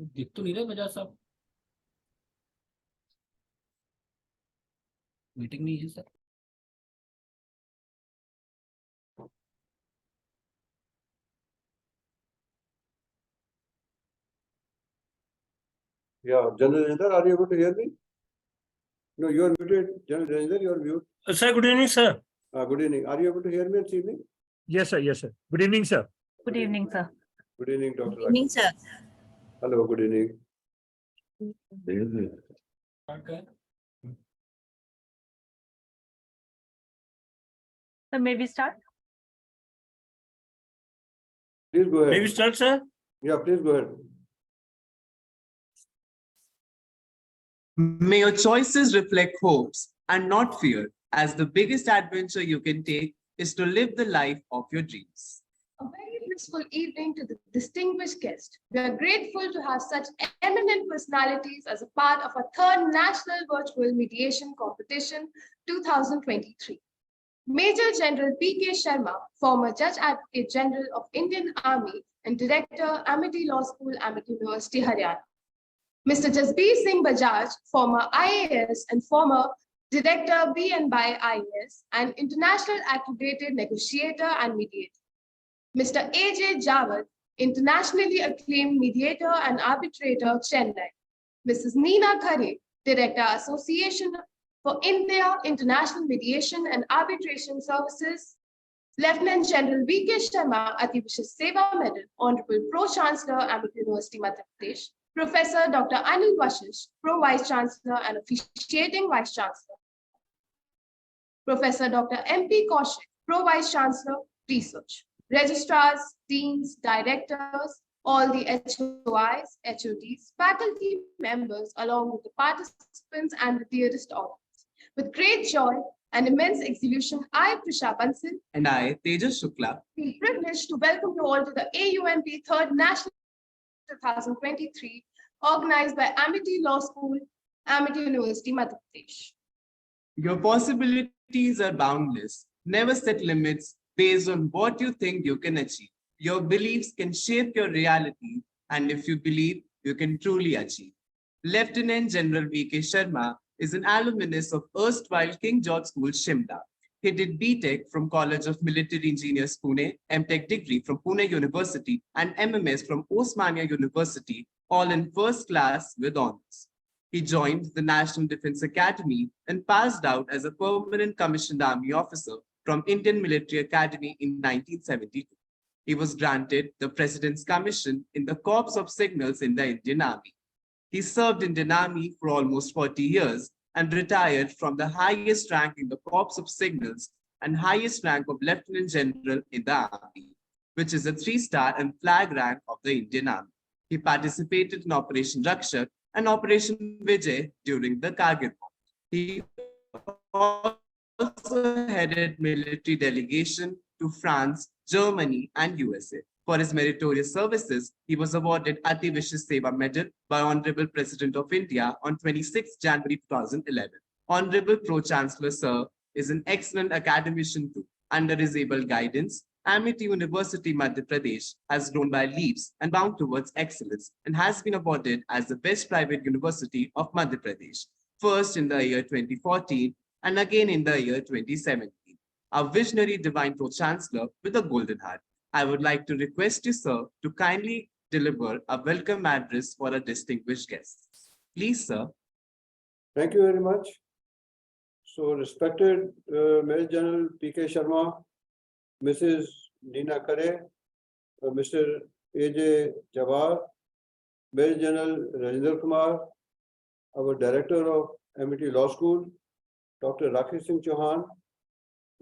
दिख तो नहीं रहे बजाज साहब। मीटिंग नहीं है sir. Yeah, General Rajinder, are you able to hear me? No, you are muted. General Rajinder, you are mute. Sir, good evening, sir. Good evening. Are you able to hear me this evening? Yes, sir. Yes, sir. Good evening, sir. Good evening, sir. Good evening, Dr. Good evening, sir. Hello, good evening. So may we start? Please go ahead. May we start, sir? Yeah, please go ahead. May your choices reflect hopes and not fear, as the biggest adventure you can take is to live the life of your dreams. A very blissful evening to the distinguished guest. We are grateful to have such eminent personalities as a part of our third National Virtual Mediation Competition 2023. Major General P.K. Sharma, former Judge Advocate General of Indian Army and Director, Amity Law School, Amity University, Haryana. Mr. Jasbir Singh Bajaj, former IAS and former Director BNBI IAS and International Accredited Negotiator and Mediator. Mr. A.J. Jawad, internationally acclaimed mediator and arbitrator, Chennai. Mrs. Neena Khare, Director, Association for India International Mediation and Arbitration Services. Lieutenant General V.K. Sharma, Ati Vishish Seva Medal, Honorable Pro-Chancellor, Amity University, Madhya Pradesh. Professor Dr. Anil Vashish, Pro-Vice Chancellor and Officiating Vice Chancellor. Professor Dr. M.P. Kaushik, Pro-Vice Chancellor, Research. Registrars, deans, directors, all the HOIs, HODs, faculty members, along with the participants and the dearest audience. With great joy and immense exhilaration, I, Prisha Bansal, And I, Tejas Shukla, feel privileged to welcome you all to the AUMP 3rd National 2023, organized by Amity Law School, Amity University, Madhya Pradesh. your possibilities are boundless. Never set limits based on what you think you can achieve. Your beliefs can shape your reality, and if you believe, you can truly achieve. Lieutenant General V.K. Sharma is an alumnus of erstwhile King George School, Shimla. He did B.Tech from College of Military Engineers, Pune, M.Tech degree from Pune University, and MMS from Osmania University, all in first class with honors. He joined the National Defense Academy and passed out as a permanent commissioned army officer from Indian Military Academy in 1972. He was granted the President's Commission in the Corps of Signals in the Indian Army. He served Indian Army for almost 40 years and retired from the highest rank in the Corps of Signals and highest rank of Lieutenant General in the Army, which is a 3-star and flag rank of the Indian Army. He participated in Operation Rakshak and Operation Vijay during the Kargil War. He also headed military delegation to France, Germany, and USA. For his meritorious services, he was awarded Ati Vishish Seva Medal by Honorable President of India on 26 January 2011. Honorable Pro-Chancellor Sir is an excellent academician too. Under his able guidance, Amity University, Madhya Pradesh has grown by leaps and bound towards excellence and has been awarded as the best private university of Madhya Pradesh, first in the year 2014 and again in the year 2017. Our visionary divine Pro-Chancellor with a golden heart. I would like to request you, sir, to kindly deliver a welcome address for our distinguished guests. Please, sir. Thank you very much. So, respected Major General P.K. Sharma, Mrs. Neena Khare, Mr. A.J. Jawad, Major General Rajinder Kumar, our Director of Amity Law School, Dr. Rakesh Singh Chauhan,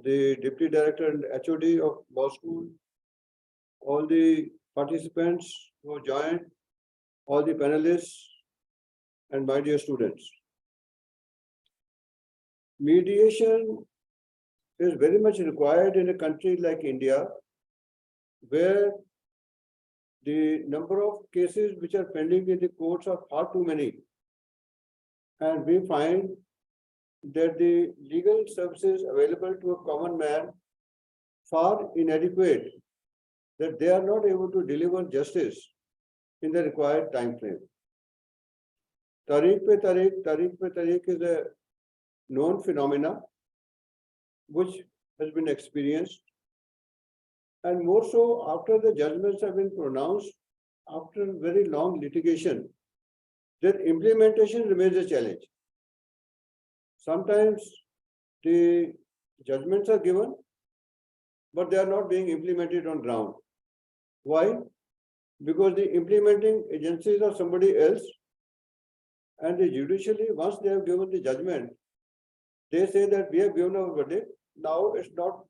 the Deputy Director and HOD of Law School, all the participants who joined, all the panelists, and my dear students. Mediation is very much required in a country like India, where the number of cases which are pending in the courts are far too many. And we find that the legal services available to a common man far inadequate, that they are not able to deliver justice in the required time frame. Tariq pe tariq is a known phenomena which has been experienced, and more so after the judgments have been pronounced after very long litigation. Their implementation remains a challenge. Sometimes the judgments are given, but they are not being implemented on ground. Why? Because the implementing agencies are somebody else, and the judicially, once they have given the judgment, they say that we have given our verdict. Now it's not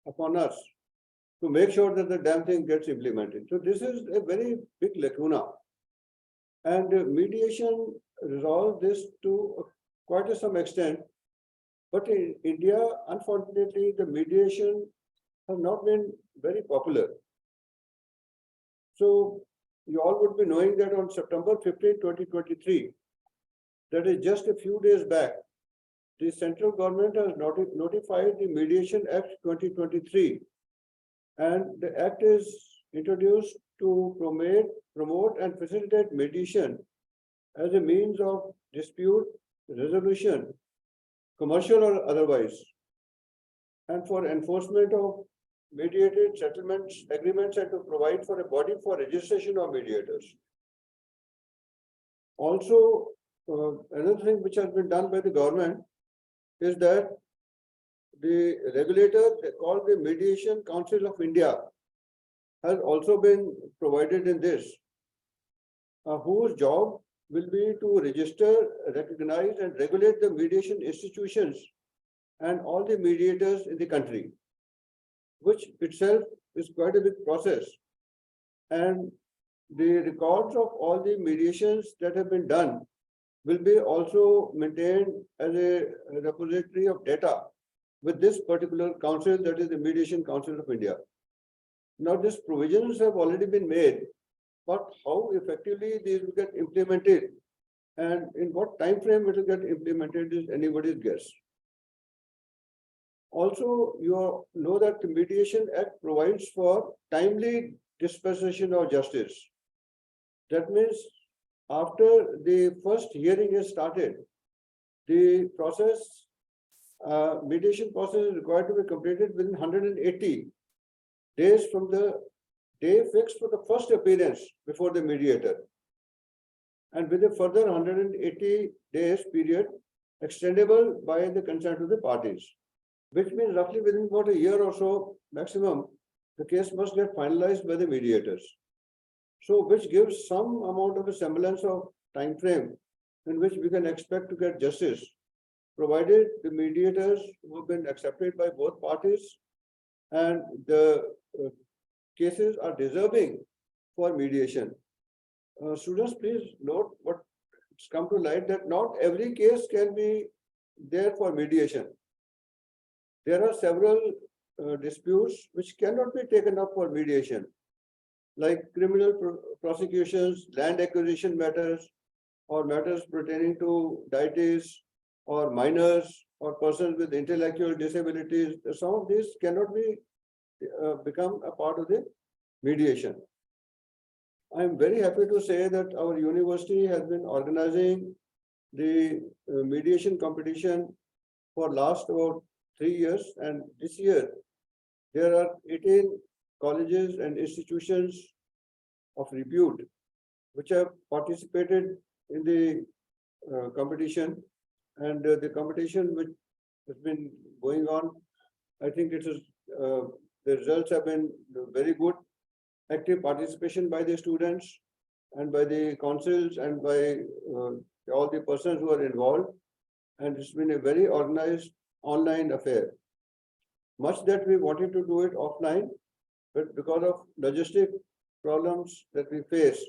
upon us to make sure that the damn thing gets implemented. So this is a very big lacuna. And mediation resolves this to quite some extent. But in India, unfortunately, the mediation has not been very popular. So you all would be knowing that on September 15, 2023, that is just a few days back, the central government has notified the Mediation Act 2023. And the act is introduced to promote and facilitate mediation as a means of dispute resolution, commercial or otherwise, and for enforcement of mediated settlements agreements, and to provide for a body for registration of mediators. Also, another thing which has been done by the government is that the regulator called the Mediation Council of India has also been provided in this, whose job will be to register, recognize, and regulate the mediation institutions and all the mediators in the country, which itself is quite a big process. And the records of all the mediations that have been done will be also maintained as a repository of data with this particular council, that is the Mediation Council of India. Now, these provisions have already been made, but how effectively these will get implemented and in what time frame it will get implemented is anybody's guess. Also, you know that the Mediation Act provides for timely dispensation of justice. That means after the first hearing is started, the process, mediation process is required to be completed within 180 days from the day fixed for the first appearance before the mediator, and with a further 180 days period extendable by the consent of the parties, which means roughly within about a year or so maximum, the case must get finalized by the mediators. So which gives some amount of a semblance of time frame in which we can expect to get justice, provided the mediators who have been accepted by both parties and the cases are deserving for mediation. Students, please note what it's come to light that not every case can be there for mediation. There are several disputes which cannot be taken up for mediation, like criminal prosecutions, land acquisition matters, or matters pertaining to deities or minors or persons with intellectual disabilities. Some of these cannot be become a part of the mediation. I am very happy to say that our university has been organizing the mediation competition for last about 3 years, and this year there are 18 colleges and institutions of repute which have participated in the competition, and the competition which has been going on, I think it is the results have been very good. Active participation by the students and by the councils and by all the persons who are involved, and it's been a very organized online affair. Much that we wanted to do it offline, but because of logistic problems that we face,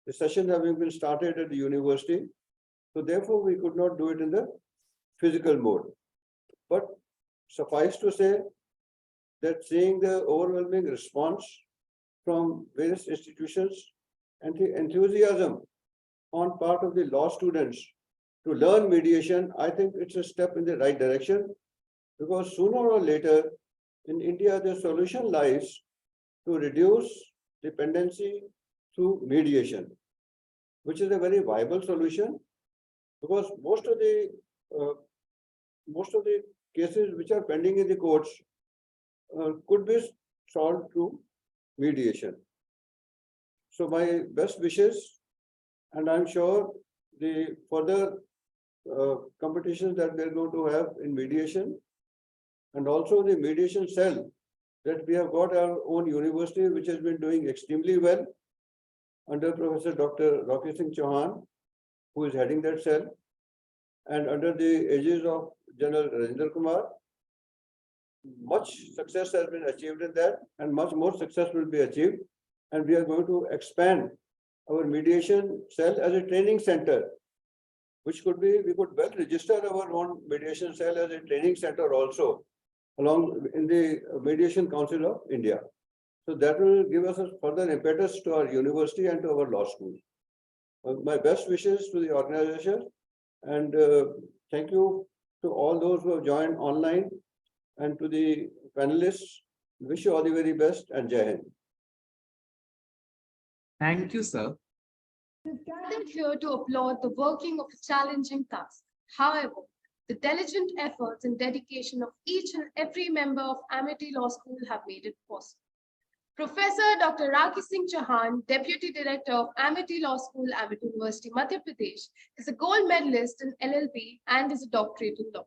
the session having been started at the university, so therefore we could not do it in the physical mode. But suffice to say that seeing the overwhelming response from various institutions and the enthusiasm on part of the law students to learn mediation, I think it's a step in the right direction, because sooner or later in India, the solution lies to reduce dependency through mediation. which is a very viable solution, because most of the cases which are pending in the courts could be solved through mediation. So my best wishes, and I'm sure the further competitions that we're going to have in mediation, and also the mediation cell that we have got our own university, which has been doing extremely well under Professor Dr. Rocky Singh Chauhan, who is heading that cell, and under the aegis of General Rajendra Kumar. Much success has been achieved in that, and much more success will be achieved. And we are going to expand our mediation cell as a training center, which could be, we could well register our own mediation cell as a training center also, along in the Mediation Council of India. So that will give us a further impetus to our university and to our law school. My best wishes to the organization, and thank you to all those who have joined online, and to the panelists. Wish you all the very best, and Jai Hind. Thank you, sir. We've gathered here to applaud the working of a challenging task. However, the diligent efforts and dedication of each and every member of Amity Law School have made it possible. Professor Dr. Rocky Singh Chauhan, Deputy Director of Amity Law School, Amity University, Madhya Pradesh, is a gold medalist in LLB and is a doctorate in law.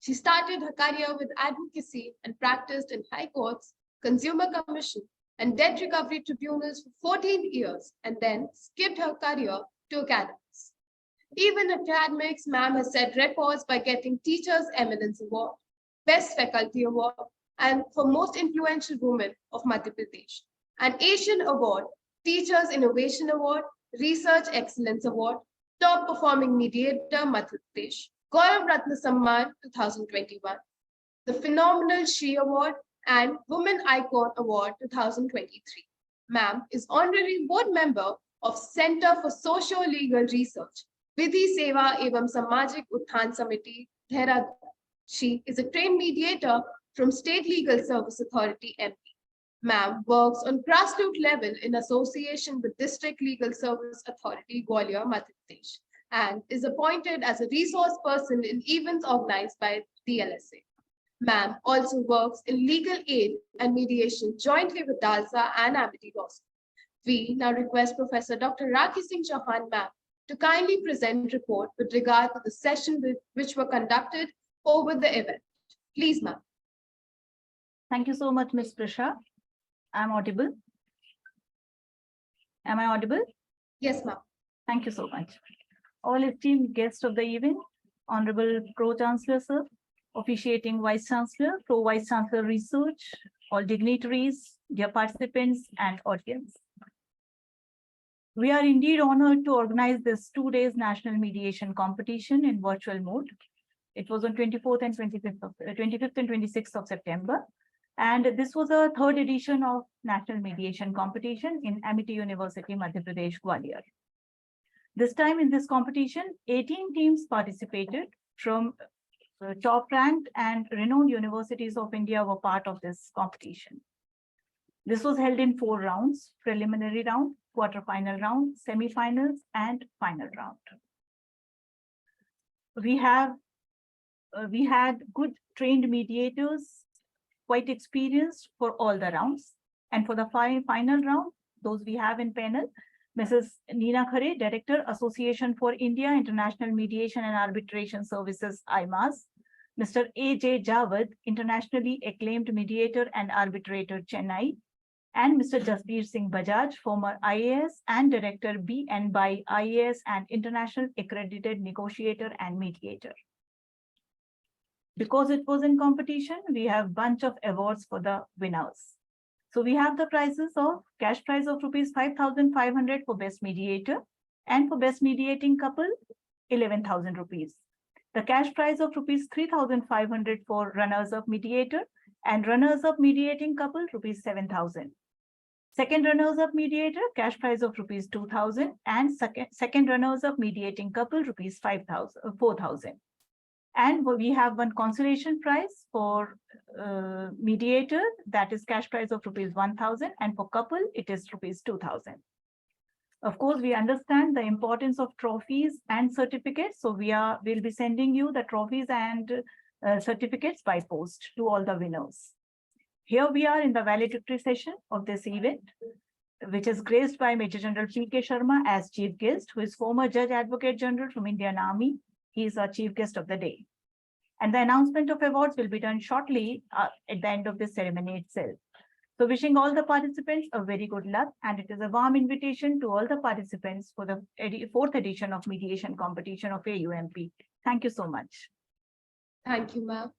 She started her career with advocacy and practiced in high courts, consumer commission, and debt recovery tribunals for 14 years, and then skipped her career to academics. Even academics, ma'am has set records by getting Teachers Eminence Award, Best Faculty Award, and for Most Influential Woman of Madhya Pradesh, an Asian Award, Teachers Innovation Award, Research Excellence Award, Top Performing Mediator Madhya Pradesh, Gaurav Ratna Samman 2021, the Phenomenal She Award, and Women Icon Award 2023. Ma'am is honorary board member of Center for Socio-Legal Research, Vidhi Seva Evam Samajik Utthan Samiti, Dehradun. She is a trained mediator from State Legal Service Authority, MP. Ma'am works on grassroots level in association with District Legal Service Authority, Gwalior, Madhya Pradesh, and is appointed as a resource person in events organized by DLSA. Ma'am also works in legal aid and mediation jointly with DALSA and Amity Law School. We now request Professor Dr. Rocky Singh Chauhan, ma'am, to kindly present report with regard to the session which were conducted over the event. Please, ma'am. Thank you so much, Ms. Prisha. I'm audible. Am I audible? Yes, ma'am. Thank you so much. All esteemed guests of the event, Honorable Pro-Chancellor, sir, officiating Vice Chancellor, Pro-Vice Chancellor Research, all dignitaries, dear participants and audience. We are indeed honored to organize this 2 days national mediation competition in virtual mode. It was on 24th and 25th and 26th of September. And this was a third edition of national mediation competition in Amity University, Madhya Pradesh, Gwalior. This time in this competition, 18 teams participated from top ranked and renowned universities of India were part of this competition. This was held in 4 rounds: preliminary round, quarterfinal round, semi-finals, and final round. We had good trained mediators, quite experienced for all the rounds. And for the final round, those we have in panel, Mrs. Neena Khare, Director, Association for India International Mediation and Arbitration Services, IMAS, Mr. A.J. Javed, internationally acclaimed mediator and arbitrator, Chennai, and Mr. Jasbir Singh Bajaj, former IAS and Director, B&B IAS and international accredited negotiator and mediator. Because it was in competition, we have bunch of awards for the winners. So we have the prizes of cash prize of rupees 5,500 for best mediator, and for best mediating couple, 11,000 rupees. The cash prize of rupees 3,500 for runners up mediator, and runners up mediating couple, rupees 7,000. Second runners up mediator, cash prize of rupees 2,000, and second runners up mediating couple, rupees 4,000. And we have one consolation prize for mediator, that is cash prize of rupees 1,000, and for couple it is rupees 2,000. Of course, we understand the importance of trophies and certificates. So we'll be sending you the trophies and certificates by post to all the winners. Here we are in the valedictory session of this event, which is graced by Major General P.K. Sharma as chief guest, who is former Judge Advocate General from Indian Army. He is our chief guest of the day. And the announcement of awards will be done shortly at the end of the ceremony itself. So wishing all the participants a very good luck, and it is a warm invitation to all the participants for the fourth edition of mediation competition of AUMP. Thank you so much. Thank you, ma'am.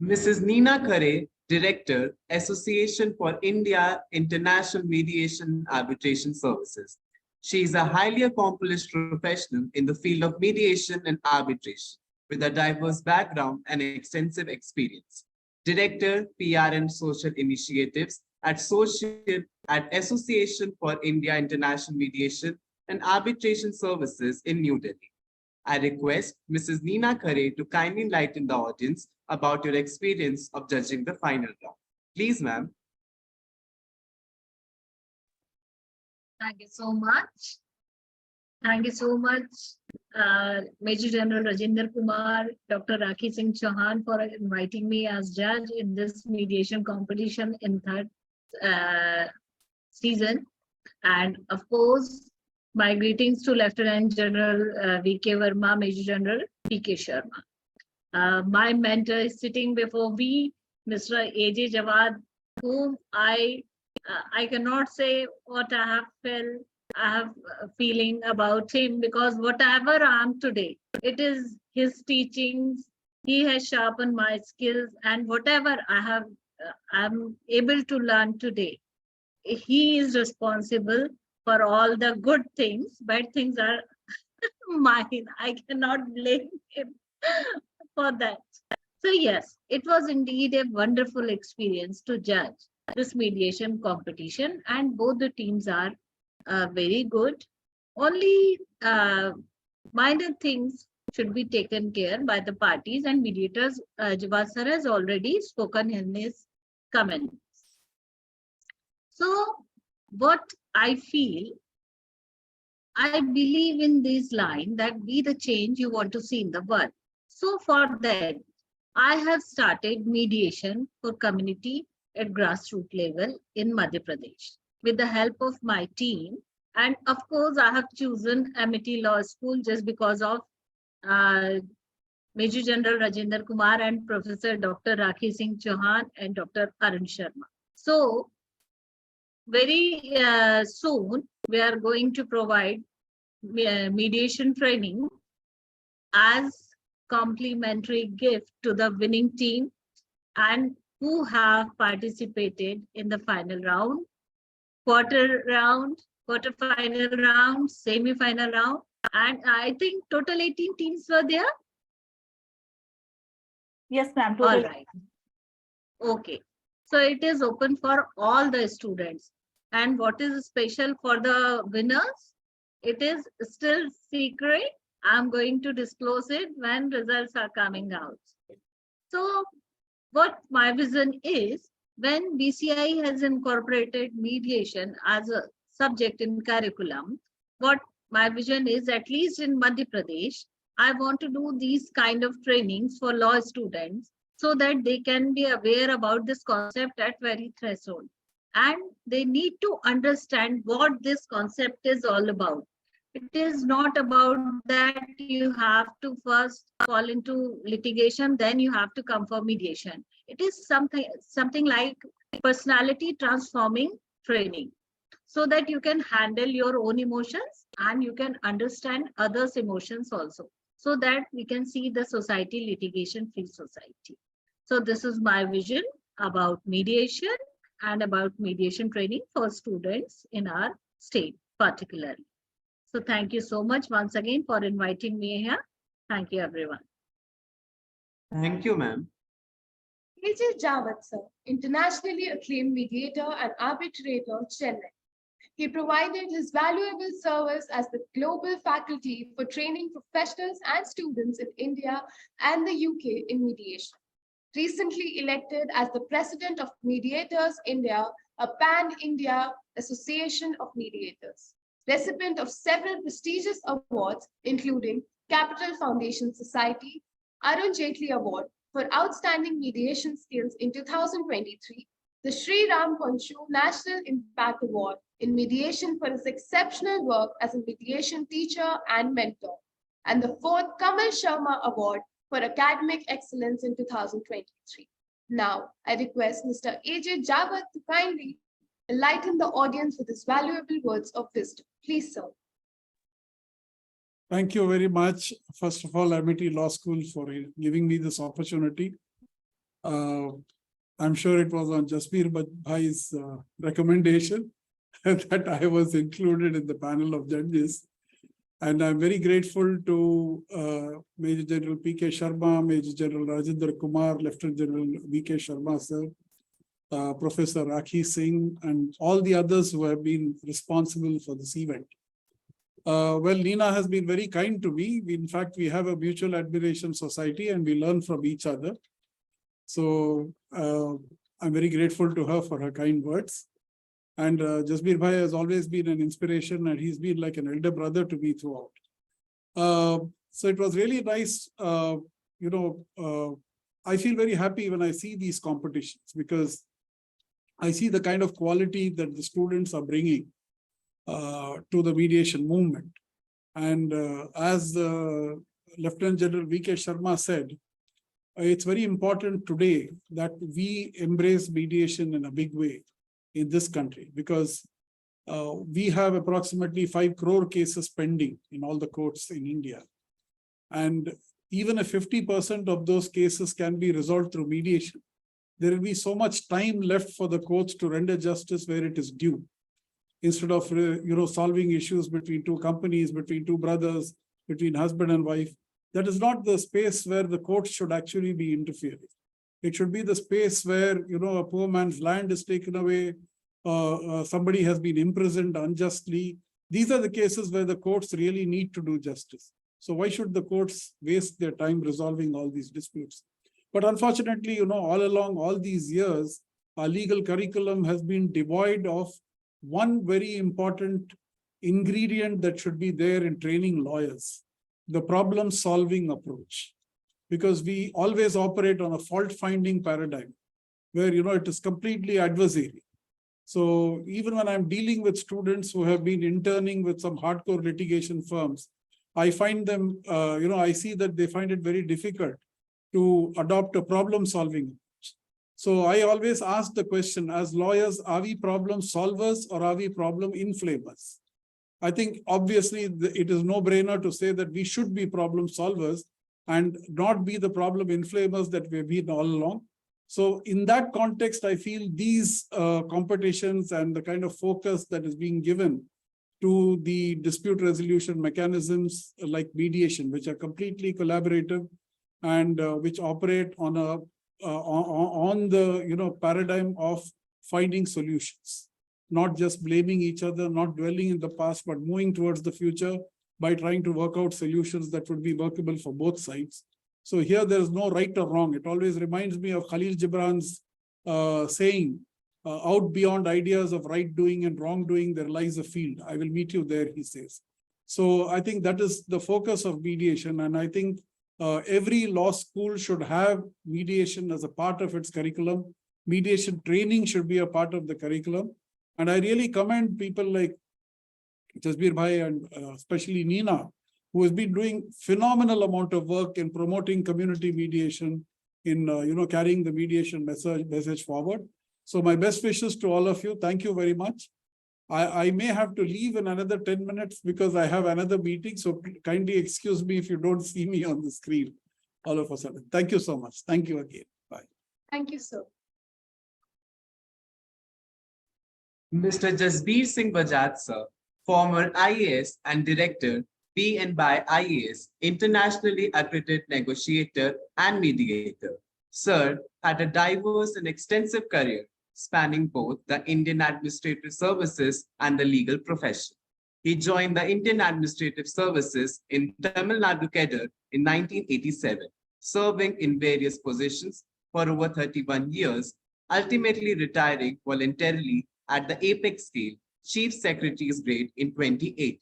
Mrs. Nina Khare, Director, Association for India International Mediation Arbitration Services. She is a highly accomplished professional in the field of mediation and arbitration with a diverse background and extensive experience. Director, PR and Social Initiatives at Association for India International Mediation and Arbitration Services in New Delhi. I request Mrs. Nina Khare to kindly enlighten the audience about your experience of judging the final round. Please, ma'am. Thank you so much. Thank you so much, Major General Rajinder Kumar, Dr. Rakhi Singh Chauhan, for inviting me as judge in this mediation competition in third season. And of course, my greetings to Lieutenant General V.K. Verma, Major General P.K. Sharma. My mentor is sitting before me, Mr. A.J. Jawad, whom I cannot say what I have felt. I have a feeling about him, because whatever I am today, it is his teachings. He has sharpened my skills, and whatever I'm able to learn today, he is responsible for all the good things. Bad things are mine. I cannot blame him for that. So yes, it was indeed a wonderful experience to judge this mediation competition, and both the teams are very good. Only minor things should be taken care by the parties and mediators. Jawad sir has already spoken in his comments. So what I feel, I believe in this line that be the change you want to see in the world. So for that, I have started mediation for community at grassroots level in Madhya Pradesh with the help of my team. And of course, I have chosen Amity Law School just because of Major General Rajinder Kumar and Professor Dr. Rakhi Singh Chauhan and Dr. Arun Sharma. So very soon, we are going to provide mediation training as complimentary gift to the winning team and who have participated in the final round, quarter-final round, semi-final round, and I think total 18 teams were there. Yes, ma'am. All right. Okay. So it is open for all the students. And what is special for the winners? It is still secret. I'm going to disclose it when results are coming out. So what my vision is, when BCI has incorporated mediation as a subject in curriculum, what my vision is, at least in Madhya Pradesh, I want to do these kind of trainings for law students so that they can be aware about this concept at very threshold. And they need to understand what this concept is all about. It is not about that you have to first fall into litigation, then you have to come for mediation. It is something like personality transforming training, so that you can handle your own emotions and you can understand others' emotions also, so that we can see the society litigation-free society. So this is my vision about mediation and about mediation training for students in our state particularly. So thank you so much once again for inviting me here. Thank you, everyone. Thank you, ma'am. A.J. Jawad sir, internationally acclaimed mediator and arbitrator, Chennai. He provided his valuable service as the global faculty for training professionals and students in India and the UK in mediation. Recently elected as the President of Mediators India, a pan-India Association of Mediators. Recipient of several prestigious awards, including Capital Foundation Society, Arun Jaitley Award for Outstanding Mediation Skills in 2023, the Sri Ram Konshu National Impact Award in Mediation for his exceptional work as a mediation teacher and mentor, and the 4th Kamal Sharma Award for Academic Excellence in 2023. Now, I request Mr. A.J. Jawad to kindly enlighten the audience with his valuable words of wisdom. Please, sir. Thank you very much. First of all, Amity Law School for giving me this opportunity. I'm sure it was on Jasbir Bhai's recommendation that I was included in the panel of judges. And I'm very grateful to Major General P.K. Sharma, Major General Rajendra Kumar, Lieutenant General V.K. Sharma, sir, Professor Rakhi Singh, and all the others who have been responsible for this event. Well, Nina has been very kind to me. In fact, we have a mutual admiration society and we learn from each other. So I'm very grateful to her for her kind words. And Jasbir Bhai has always been an inspiration and he's been like an elder brother to me throughout. So it was really nice. I feel very happy when I see these competitions because I see the kind of quality that the students are bringing to the mediation movement. And as Lieutenant General V.K. Sharma said, it's very important today that we embrace mediation in a big way in this country because we have approximately 5 crore cases pending in all the courts in India. And even if 50% of those cases can be resolved through mediation, there will be so much time left for the courts to render justice where it is due. Instead of solving issues between 2 companies, between 2 brothers, between husband and wife, that is not the space where the courts should actually be interfering. It should be the space where a poor man's land is taken away, somebody has been imprisoned unjustly. These are the cases where the courts really need to do justice. So why should the courts waste their time resolving all these disputes? But unfortunately, all along all these years, our legal curriculum has been devoid of one very important ingredient that should be there in training lawyers, the problem-solving approach. Because we always operate on a fault-finding paradigm where, it is completely adversary. So even when I'm dealing with students who have been interning with some hardcore litigation firms, I find them, I see that they find it very difficult to adopt a problem-solving approach. So I always ask the question, as lawyers, are we problem solvers or are we problem inflamers? I think obviously it is no-brainer to say that we should be problem solvers and not be the problem inflamers that we've been all along. So in that context, I feel these competitions and the kind of focus that is being given to the dispute resolution mechanisms like mediation, which are completely collaborative and which operate on a paradigm of finding solutions, not just blaming each other, not dwelling in the past, but moving towards the future by trying to work out solutions that would be workable for both sides. So here there is no right or wrong. It always reminds me of Khalil Gibran's saying, out beyond ideas of right doing and wrong doing, there lies a field. I will meet you there, he says. So I think that is the focus of mediation. And I think every law school should have mediation as a part of its curriculum. Mediation training should be a part of the curriculum. And I really commend people like Jasbir Bhai and especially Nina, who has been doing phenomenal amount of work in promoting community mediation, in carrying the mediation message forward. So my best wishes to all of you. Thank you very much. I may have to leave in another 10 minutes because I have another meeting. So kindly excuse me if you don't see me on the screen all of a sudden. Thank you so much. Thank you again. Bye. Thank you, sir. Mr. Jasbir Singh Bajaj, sir, former IAS and Director, P and by IAS, internationally accredited negotiator and mediator. Sir had a diverse and extensive career spanning both the Indian Administrative Services and the legal profession. He joined the Indian Administrative Services in Tamil Nadu cadre in 1987, serving in various positions for over 31 years, ultimately retiring voluntarily at the apex scale Chief Secretary's grade in 2018.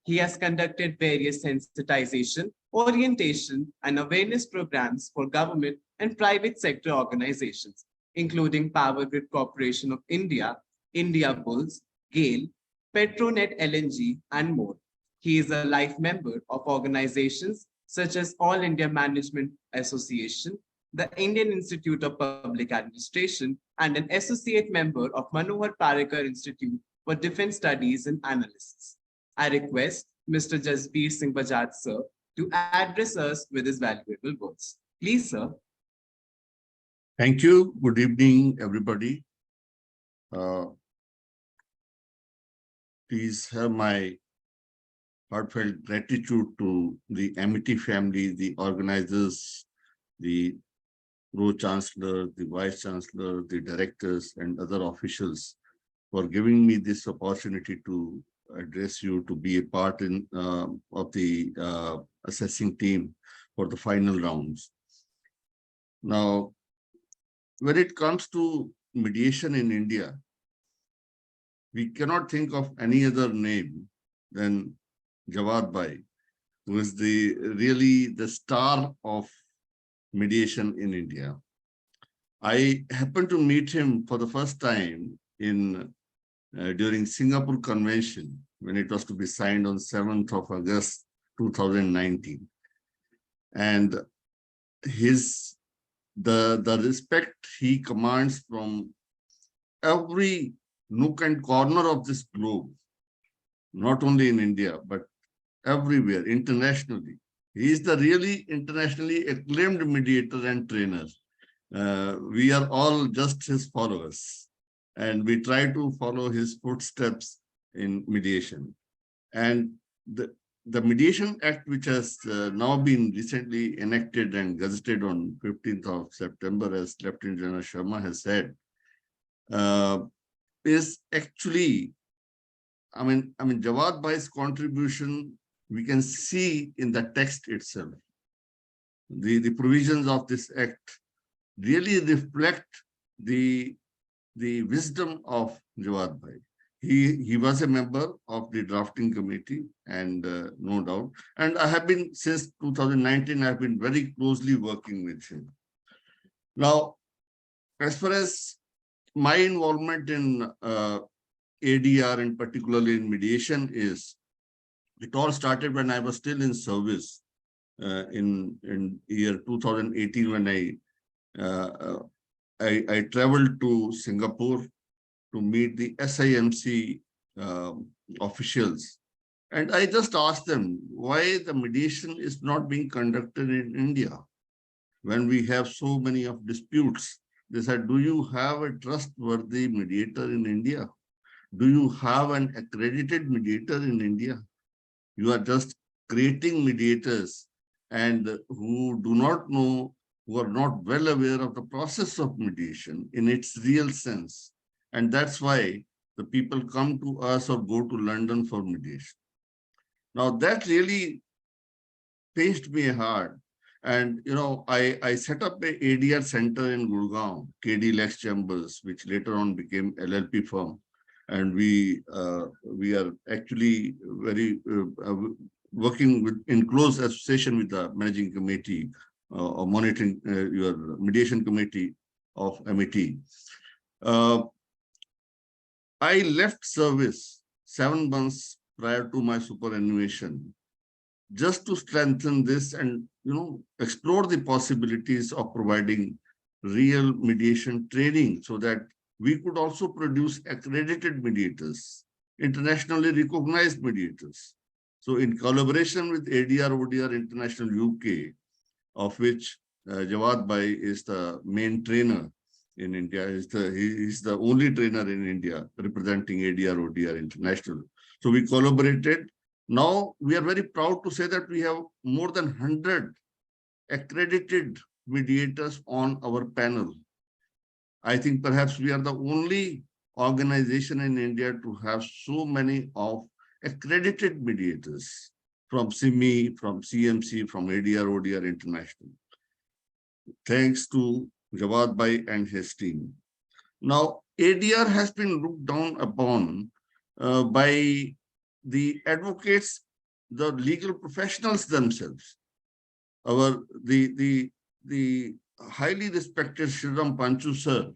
He has conducted various sensitization, orientation, and awareness programs for government and private sector organizations, including Power Grid Corporation of India, India Bulls, GAIL, Petronet LNG, and more. He is a life member of organizations such as All India Management Association, the Indian Institute of Public Administration, and an associate member of Manohar Parrikar Institute for Defense Studies and Analysis. I request Mr. Jasbir Singh Bajaj, sir, to address us with his valuable words. Please, sir. Thank you. Good evening, everybody. Please have my heartfelt gratitude to the Amity family, the organizers, the Pro-Chancellor, the Vice-Chancellor, the directors, and other officials for giving me this opportunity to address you, to be a part of the assessing team for the final rounds. Now, when it comes to mediation in India, we cannot think of any other name than Jawad Bhai, who is really the star of mediation in India. I happened to meet him for the first time during Singapore Convention, when it was to be signed on 7th of August 2019. And the respect he commands from every nook and corner of this globe, not only in India, but everywhere, internationally. He is the really internationally acclaimed mediator and trainer. We are all just his followers, and we try to follow his footsteps in mediation. And the Mediation Act, which has now been recently enacted and gazetted on 15th of September, as Lieutenant General Sharma has said, is actually, I mean, Jawad Bhai's contribution we can see in the text itself. The provisions of this act really reflect the wisdom of Jawad Bhai. He was a member of the drafting committee, and no doubt. And I have been, since 2019, I have been very closely working with him. Now, as far as my involvement in ADR, and particularly in mediation, is, it all started when I was still in service in year 2018, when I traveled to Singapore to meet the SIMC officials. And I just asked them why the mediation is not being conducted in India when we have so many of disputes. They said, do you have a trustworthy mediator in India? Do you have an accredited mediator in India? You are just creating mediators and who do not know, who are not well aware of the process of mediation in its real sense. And that's why the people come to us or go to London for mediation. Now that really pinched me hard. And, you know, I set up a ADR center in Gurgaon, KD Lex Chambers, which later on became LLP firm. And we are actually very working in close association with the managing committee or monitoring your mediation committee of MIT. I left service 7 months prior to my superannuation, just to strengthen this and, you know, explore the possibilities of providing real mediation training, so that we could also produce accredited mediators, internationally recognized mediators. So in collaboration with ADR ODR International UK, of which Jawad Bhai is the main trainer in India, he's the only trainer in India representing ADR ODR International. So we collaborated. Now we are very proud to say that we have more than 100 accredited mediators on our panel. I think perhaps we are the only organization in India to have so many of accredited mediators from CME, from CMC, from ADR ODR International. Thanks to Jawad Bhai and his team. Now, ADR has been looked down upon by the advocates, the legal professionals themselves. The highly respected Shriram Panchu sir,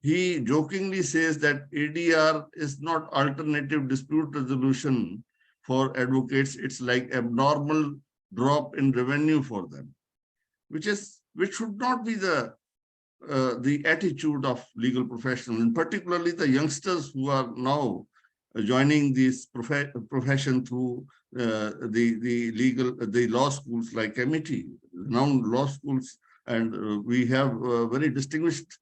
he jokingly says that ADR is not alternative dispute resolution for advocates. It's like abnormal drop in revenue for them, which should not be the attitude of legal professionals, and particularly the youngsters who are now joining this profession through the law schools like MIT, renowned law schools, and we have very distinguished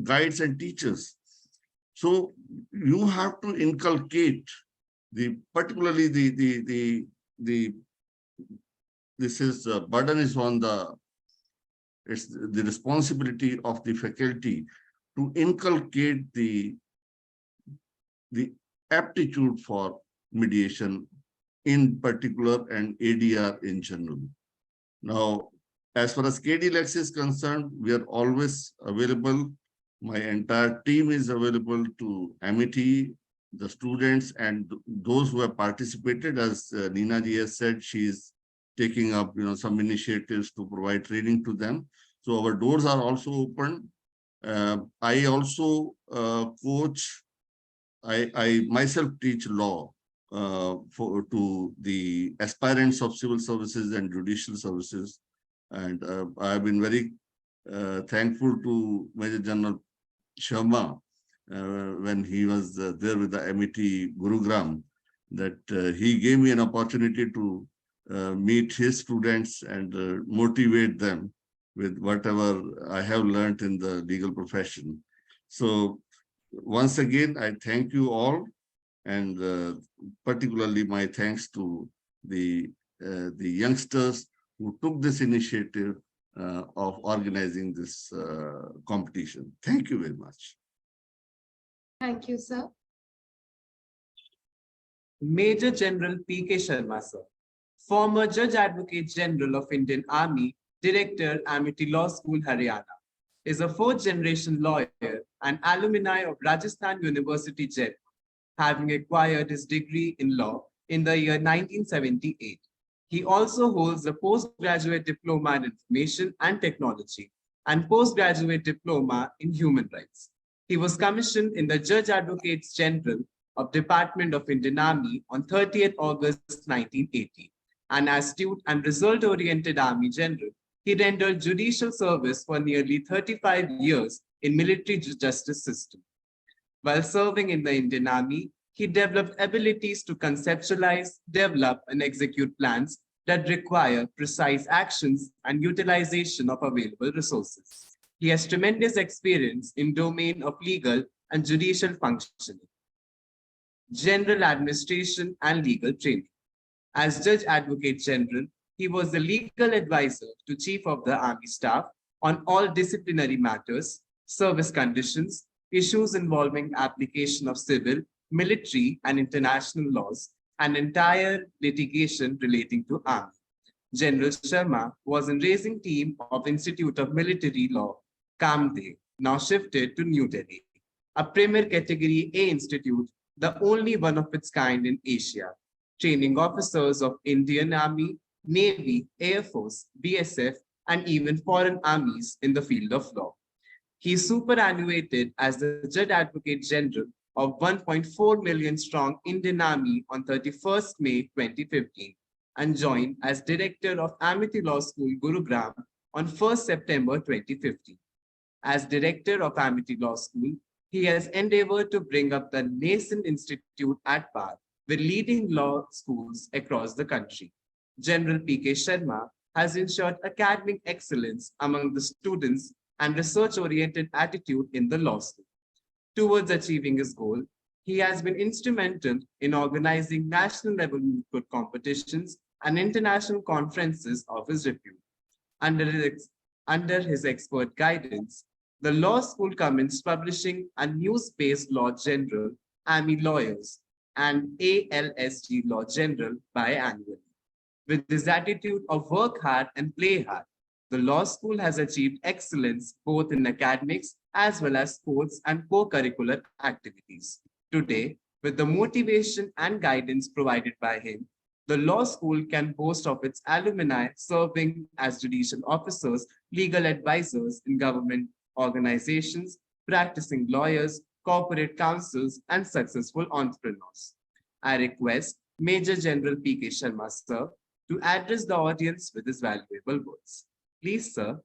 guides and teachers. So you have to inculcate particularly this is burden is on it's the responsibility of the faculty to inculcate the aptitude for mediation in particular and ADR in general. Now, as far as KDLEX is concerned, we are always available. My entire team is available to Amity, the students, and those who have participated. As Nina ji has said, she is taking up some initiatives to provide training to them. So our doors are also open. I also coach. I myself teach law to the aspirants of civil services and judicial services. And I've been very thankful to Major General Sharma when he was there with the MIT Gurugram, that he gave me an opportunity to meet his students and motivate them with whatever I have learned in the legal profession. So once again, I thank you all, and particularly my thanks to the youngsters who took this initiative of organizing this competition. Thank you very much. Thank you, sir. Major General P.K. Sharma, sir, former Judge Advocate General of Indian Army, Director, Amity Law School, Haryana, is a fourth-generation lawyer and alumni of Rajasthan University, Jaipur, having acquired his degree in law in the year 1978. He also holds a postgraduate diploma in information and technology and postgraduate diploma in human rights. He was commissioned in the Judge Advocates General of Department of Indian Army on 30th August 1980. And as astute and result-oriented Army General, he rendered judicial service for nearly 35 years in military justice system. While serving in the Indian Army, he developed abilities to conceptualize, develop, and execute plans that require precise actions and utilization of available resources. He has tremendous experience in domain of legal and judicial functioning, general administration, and legal training. As Judge Advocate General, he was the legal advisor to Chief of the Army Staff on all disciplinary matters, service conditions, issues involving application of civil, military, and international laws, and entire litigation relating to army. General Sharma was in raising team of Institute of Military Law, Kamdev, now shifted to New Delhi, a premier category A institute, the only one of its kind in Asia, training officers of Indian Army, Navy, Air Force, BSF, and even foreign armies in the field of law. He superannuated as the Judge Advocate General of 1.4 million strong Indian Army on 31st May 2015 and joined as Director of Amity Law School, Gurugram on 1st September 2015. As Director of Amity Law School, he has endeavored to bring up the nascent institute at par with leading law schools across the country. General P.K. Sharma has ensured academic excellence among the students and research-oriented attitude in the law school. Towards achieving his goal, he has been instrumental in organizing national-level moot competitions and international conferences of his repute. Under his expert guidance, the law school commenced publishing a news-based law general, Army Lawyers, and ALSG Law General biannually. With his attitude of work hard and play hard, the law school has achieved excellence both in academics as well as sports and co-curricular activities. Today, With the motivation and guidance provided by him, the law school can boast of its alumni serving as judicial officers, legal advisors in government organizations, practicing lawyers, corporate counsels, and successful entrepreneurs. I request Major General P.K. Sharma, sir, to address the audience with his valuable words. Please, sir.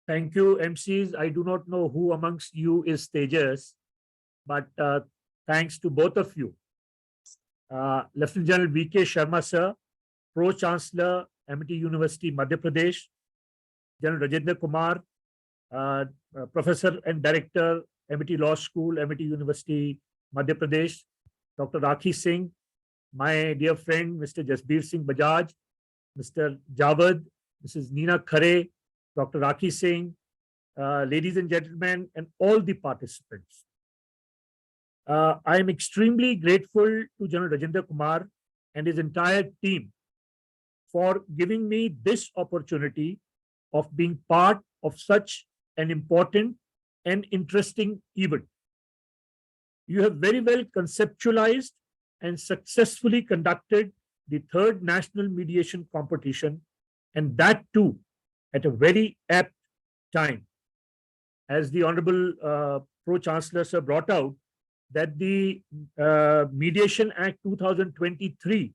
Thank you, MCs. I do not know who amongst you is Tejas, but thanks to both of you. Lieutenant General V.K. Sharma, sir, Pro-Chancellor, Amity University, Madhya Pradesh, General Rajendra Kumar, Professor and Director, Amity Law School, Amity University, Madhya Pradesh, Dr. Rakhi Singh, my dear friend, Mr. Jasbir Singh Bajaj, Mr. Jawad, Mrs. Neena Khare, Dr. Rakhi Singh, ladies and gentlemen, and all the participants. I am extremely grateful to General Rajendra Kumar and his entire team for giving me this opportunity of being part of such an important and interesting event. You have very well conceptualized and successfully conducted the third national mediation competition, and that too at a very apt time. As the Honorable Pro-Chancellor sir brought out, that the Mediation Act 2023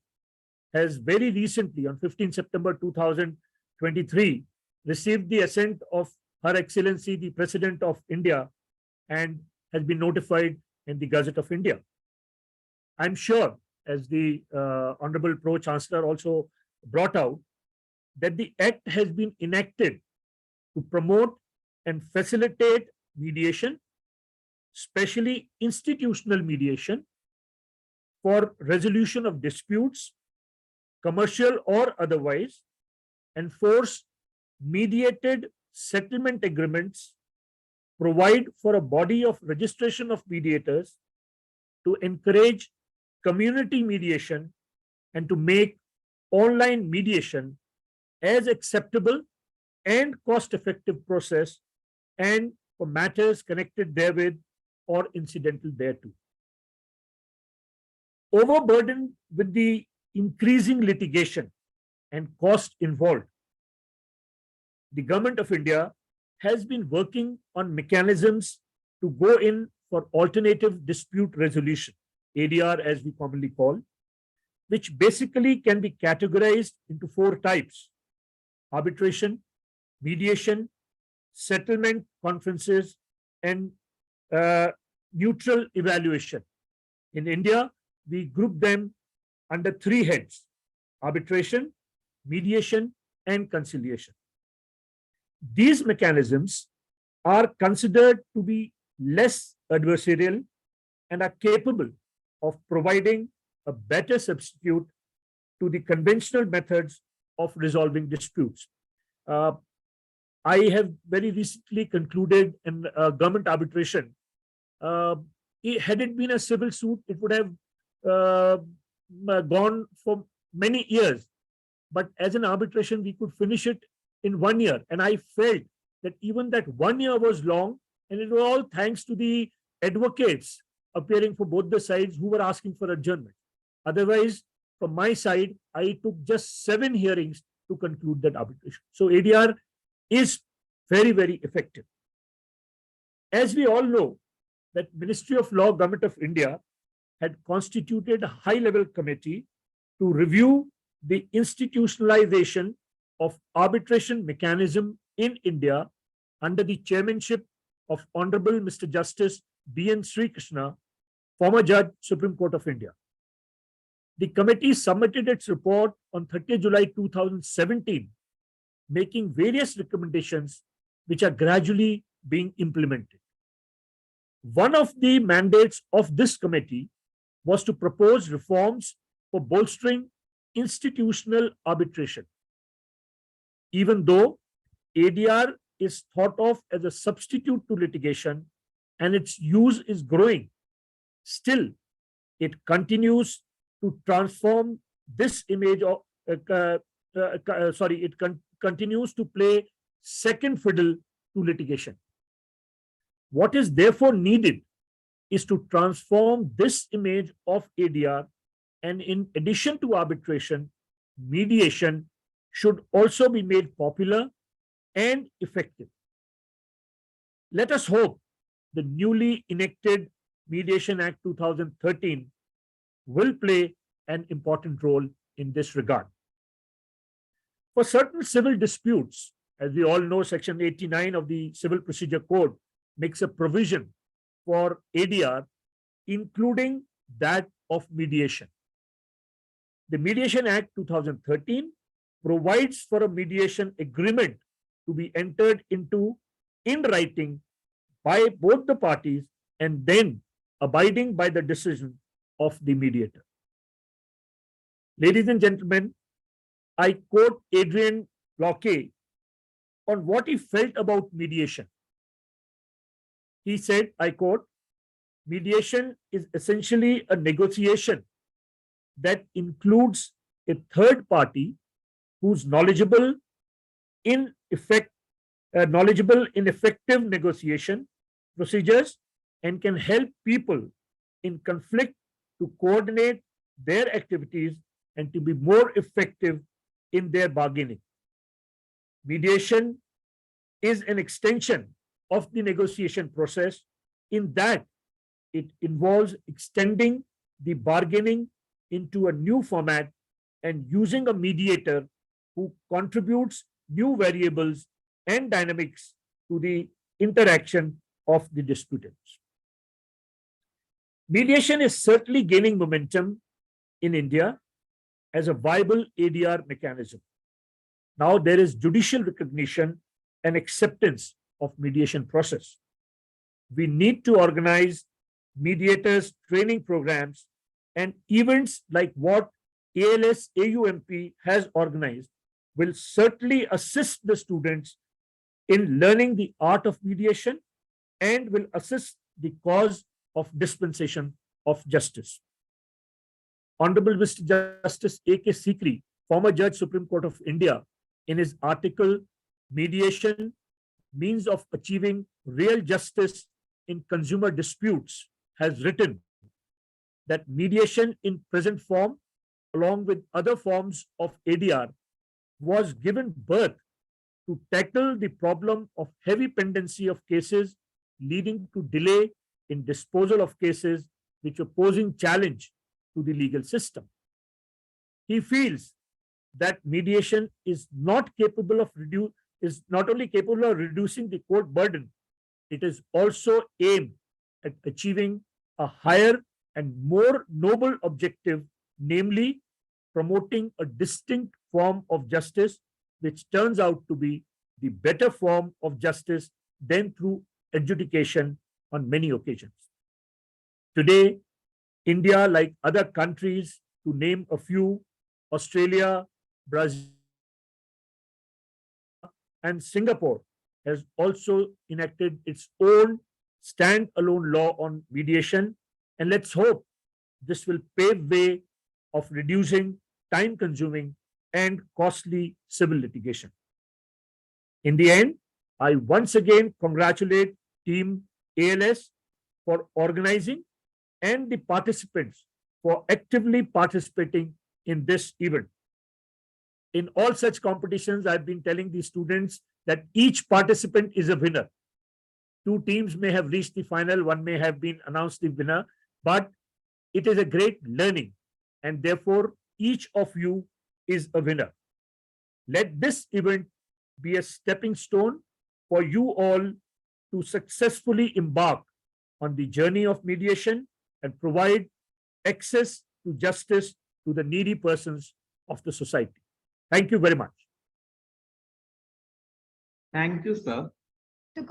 has very recently, on 15 September 2023, received the assent of Her Excellency, the President of India, and has been notified in the Gazette of India. I'm sure, as the Honorable Pro-Chancellor also brought out, that the Act has been enacted to promote and facilitate mediation, especially institutional mediation, for resolution of disputes, commercial or otherwise, enforce mediated settlement agreements, provide for a body of registration of mediators, to encourage community mediation, and to make online mediation as acceptable and cost-effective process, and for matters connected therewith or incidental thereto. Overburdened with the increasing litigation and cost involved, the Government of India has been working on mechanisms to go in for alternative dispute resolution, ADR as we commonly call, which basically can be categorized into 4 types: arbitration, mediation, settlement conferences, and neutral evaluation. In India, we group them under 3 heads: arbitration, mediation, and conciliation. These mechanisms are considered to be less adversarial and are capable of providing a better substitute to the conventional methods of resolving disputes. I have very recently concluded in government arbitration. Had it been a civil suit, it would have gone for many years. But as an arbitration, we could finish it in 1 year. And I felt that even that 1 year was long, and it was all thanks to the advocates appearing for both the sides who were asking for adjournment. Otherwise, from my side, I took just 7 hearings to conclude that arbitration. So ADR is very, very effective. As we all know, that Ministry of Law, Government of India had constituted a high-level committee to review the institutionalization of arbitration mechanism in India under the chairmanship of Honorable Mr. Justice B.N. Srikrishna, former Judge, Supreme Court of India. The committee submitted its report on 30 July 2017, making various recommendations which are gradually being implemented. One of the mandates of this committee was to propose reforms for bolstering institutional arbitration. Even though ADR is thought of as a substitute to litigation and its use is growing, still it continues to transform this image of, continues to play second fiddle to litigation. What is therefore needed is to transform this image of ADR, and in addition to arbitration, mediation should also be made popular and effective. Let us hope the newly enacted Mediation Act 2013 will play an important role in this regard. For certain civil disputes, as we all know, Section 89 of the Civil Procedure Code makes a provision for ADR, including that of mediation. The Mediation Act 2013 provides for a mediation agreement to be entered into in writing by both the parties and then abiding by the decision of the mediator. Ladies and gentlemen, I quote Adrian Locke on what he felt about mediation. He said, I quote, mediation is essentially a negotiation that includes a third party who's knowledgeable in effective negotiation procedures and can help people in conflict to coordinate their activities and to be more effective in their bargaining. Mediation is an extension of the negotiation process in that it involves extending the bargaining into a new format and using a mediator who contributes new variables and dynamics to the interaction of the disputants. Mediation is certainly gaining momentum in India as a viable ADR mechanism. Now there is judicial recognition and acceptance of mediation process. We need to organize mediators training programs and events like what ALS AUMP has organized will certainly assist the students in learning the art of mediation and will assist the cause of dispensation of justice. Honorable Mr. Justice A.K. Sikri, former Judge, Supreme Court of India, in his article, Mediation, Means of Achieving Real Justice in Consumer Disputes, has written that mediation in present form, along with other forms of ADR, was given birth to tackle the problem of heavy pendency of cases leading to delay in disposal of cases which are posing challenge to the legal system. He feels that mediation is not only capable of reducing the court burden, it is also aimed at achieving a higher and more noble objective, namely promoting a distinct form of justice, which turns out to be the better form of justice than through adjudication on many occasions. Today, India, like other countries, to name a few, Australia, Brazil, and Singapore, has also enacted its own standalone law on mediation. And let's hope this will pave way of reducing time-consuming and costly civil litigation. In the end, I once again congratulate Team ALS for organizing and the participants for actively participating in this event. In all such competitions, I've been telling the students that each participant is a winner. Two teams may have reached the final, one may have been announced the winner, but it is a great learning, and therefore each of you is a winner. Let this event be a stepping stone for you all to successfully embark on the journey of mediation and provide access to justice to the needy persons of the society. Thank you very much. Thank you, sir. To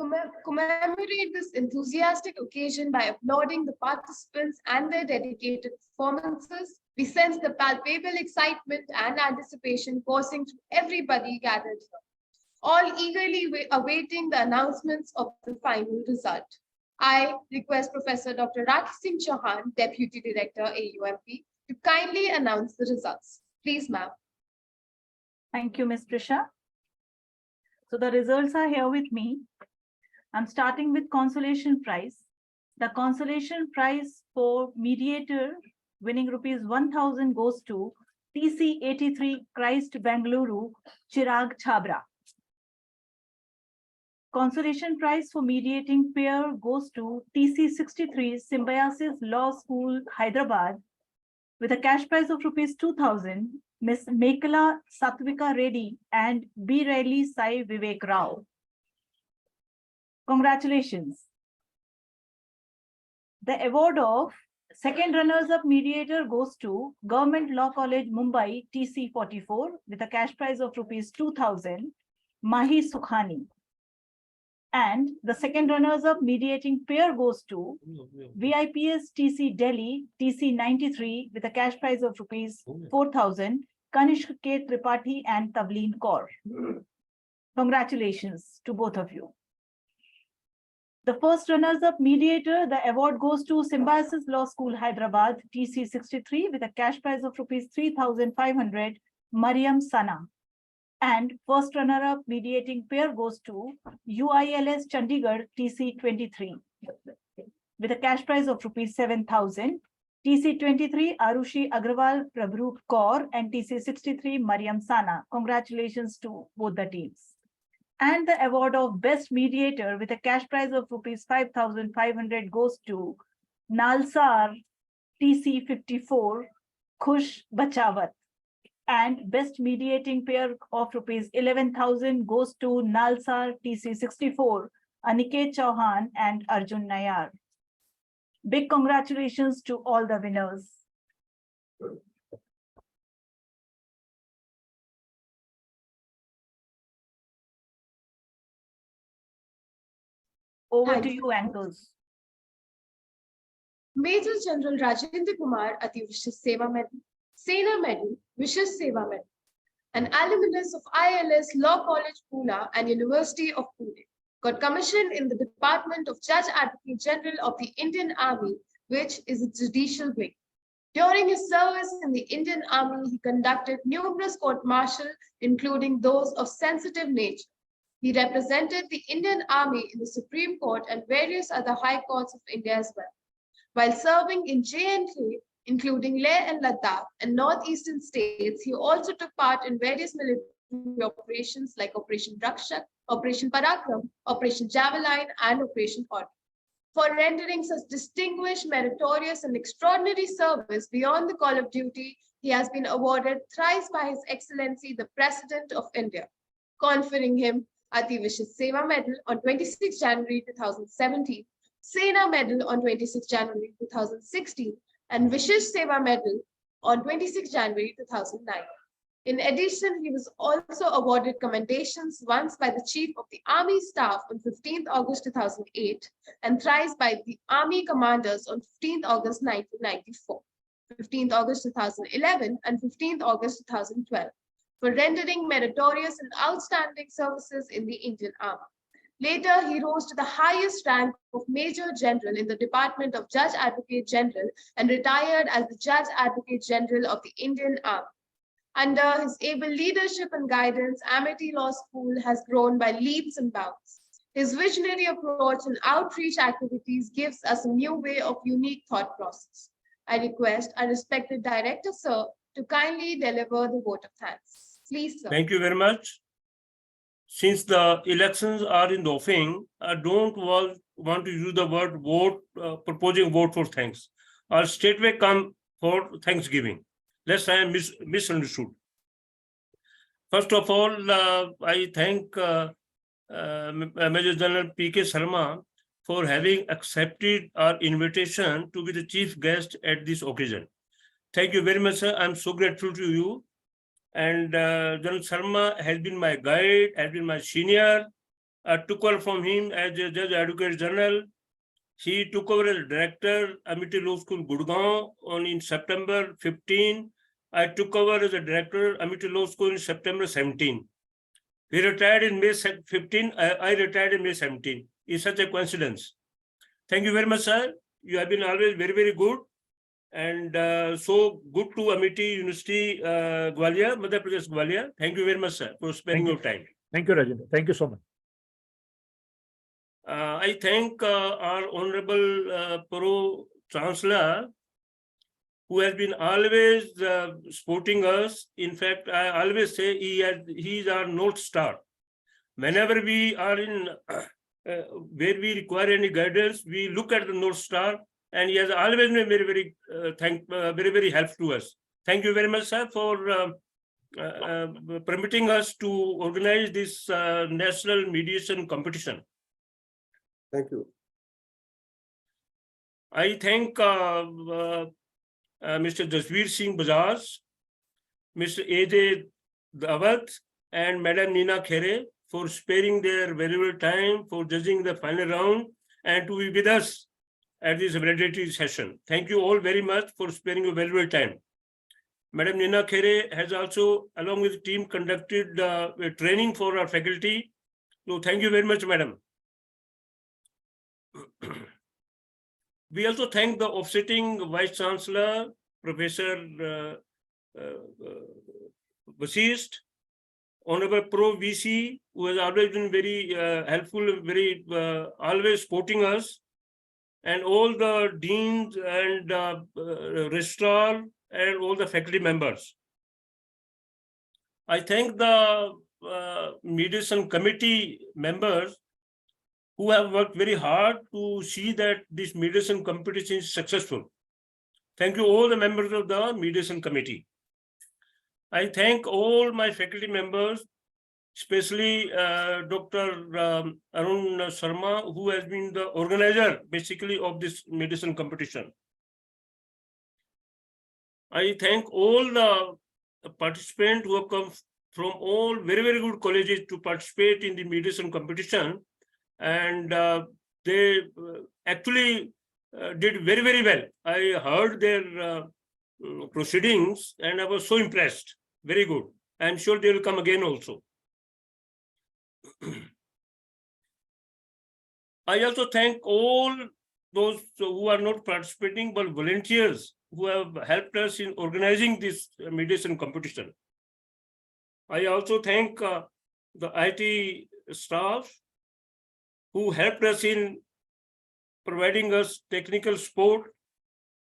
commemorate this enthusiastic occasion by applauding the participants and their dedicated performances, we sense the palpable excitement and anticipation coursing through everybody gathered here, all eagerly awaiting the announcements of the final result. I request Professor Dr. Rakhi Singh Chauhan, Deputy Director, AUMP, to kindly announce the results. Please, ma'am. Thank you, Ms. Prisha. So the results are here with me. I'm starting with consolation prize. The consolation prize for mediator winning ₹1,000 goes to TC 83 Christ Bengaluru, Chirag Chabra. Consolation prize for mediating pair goes to TC 63 Symbiosis Law School, Hyderabad, with a cash prize of ₹2,000, Ms. Mekala Satvika Reddy and B. Riley Sai Vivek Rao. Congratulations. The award of second runners-up mediator goes to Government Law College, Mumbai, TC 44, with a cash prize of ₹2,000, Mahi Sukhani. And the second runners-up mediating pair goes to VIPS TC Delhi, TC 93, with a cash prize of ₹4,000, Kanishk K. Tripathi and Tavleen Kaur. Congratulations to both of you. The first runners-up mediator, the award goes to Symbiosis Law School, Hyderabad, TC 63, with a cash prize of ₹3,500, Mariam Sana. And first runner-up mediating pair goes to UILS Chandigarh, TC 23, with a cash prize of ₹7,000. TC 23, Arushi Agrawal Prabhu Kaur, and TC 63, Mariam Sana. Congratulations to both the teams. And the award of best mediator with a cash prize of ₹5,500 goes to Nalsar TC 54, Khush Bachawat. And best mediating pair of ₹11,000 goes to Nalsar TC 64, Aniket Chauhan and Arjun Nayar. Big congratulations to all the winners. Over Thank to you, ankles. Major General Rajendra Kumar Ati Vishesh Seva Medal, Sena Medal, Vishesh Seva Medal, an alumnus of ILS Law College, Pune and University of Pune, got commissioned in the Department of Judge Advocate General of the Indian Army, which is its judicial wing. During his service in the Indian Army, he conducted numerous court-martial, including those of sensitive nature. He represented the Indian Army in the Supreme Court and various other high courts of India as well. While serving in J&K, including Leh and Ladakh and northeastern states, he also took part in various military operations like Operation Rakshak, Operation Parakram, Operation Javelin, and Operation Order. For rendering such distinguished, meritorious, and extraordinary service beyond the call of duty, he has been awarded thrice by His Excellency the President of India, conferring him Ati Vishesh Seva Medal on 26 January 2017, Sena Medal on 26 January 2016, and Vishesh Seva Medal on 26 January 2009. In addition, he was also awarded commendations once by the Chief of the Army Staff on 15th August 2008 and thrice by the Army Commanders on 15th August 1994, 15th August 2011, and 15th August 2012 for rendering meritorious and outstanding services in the Indian Army. Later, he rose to the highest rank of Major General in the Department of Judge Advocate General and retired as the Judge Advocate General of the Indian Army. Under his able leadership and guidance, Amity Law School has grown by leaps and bounds. His visionary approach and outreach activities gives us a new way of unique thought process. I request our respected director, sir, to kindly deliver the vote of thanks. Please, sir. Thank you very much. Since the elections are in the offing, I don't want to use the word vote, proposing vote for thanks. I'll straightway come for Thanksgiving, lest I am misunderstood. First of all, I thank Major General P.K. Sharma for having accepted our invitation to be the chief guest at this occasion. Thank you very much, sir. I'm so grateful to you. And General Sharma has been my guide, has been my senior. I took over from him as a Judge Advocate General. He took over as director, Amity Law School, Gurgaon, in September 15. I took over as a director, Amity Law School, in September 17. He retired in May 15. I retired in May 17. It's such a coincidence. Thank you very much, sir. You have been always very, very good. And so good to Amity University, Gwalior, Madhya Pradesh, Gwalior. Thank you very much, sir, for spending your time. Thank you, Rajendra. Thank you so much. I thank our Honorable Pro Chancellor, who has been always supporting us. In fact, I always say he is our North Star. Whenever we are in where we require any guidance, we look at the North Star, and he has always been very, very helpful to us. Thank you very much, sir, for permitting us to organize this national mediation competition. Thank you. I thank Mr. Jasveer Singh Bajaj, Mr. A.J. Dawat, and Madam Neena Khere for sparing their valuable time for judging the final round and to be with us at this valedictory session. Thank you all very much for sparing your valuable time. Madam Neena Khere has also, along with the team, conducted a training for our faculty. So thank you very much, madam. We also thank the offsetting Vice Chancellor, Professor Vasist, Honorable Pro VC, who has always been very helpful, very always supporting us, and all the deans and registrar and all the faculty members. I thank the mediation committee members who have worked very hard to see that this mediation competition is successful. Thank you all the members of the mediation committee. I thank all my faculty members, especially Dr. Arun Sharma, who has been the organizer basically of this mediation competition. I thank all the participants who have come from all very, very good colleges to participate in the mediation competition. And they actually did very, very well. I heard their proceedings and I was so impressed. Very good. I'm sure they will come again also. I also thank all those who are not participating but volunteers who have helped us in organizing this mediation competition. I also thank the IT staff who helped us in providing us technical support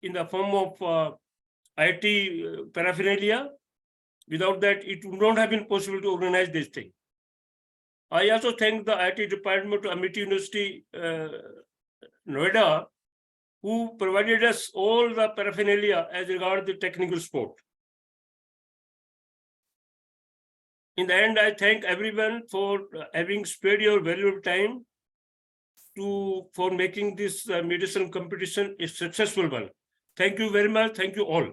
in the form of IT paraphernalia. Without that, it would not have been possible to organize this thing. I also thank the IT department of Amity University, Noida, who provided us all the paraphernalia as regards the technical support. In the end, I thank everyone for having spared your valuable time for making this mediation competition a successful one. Thank you very much. Thank you all.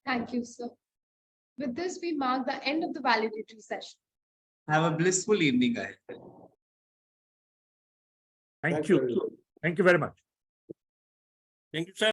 Thank you, sir. With this, we mark the end of the valedictory session. Have a blissful evening, guys. Thank Thank you. everyone. Thank you very much. Thank you, sir.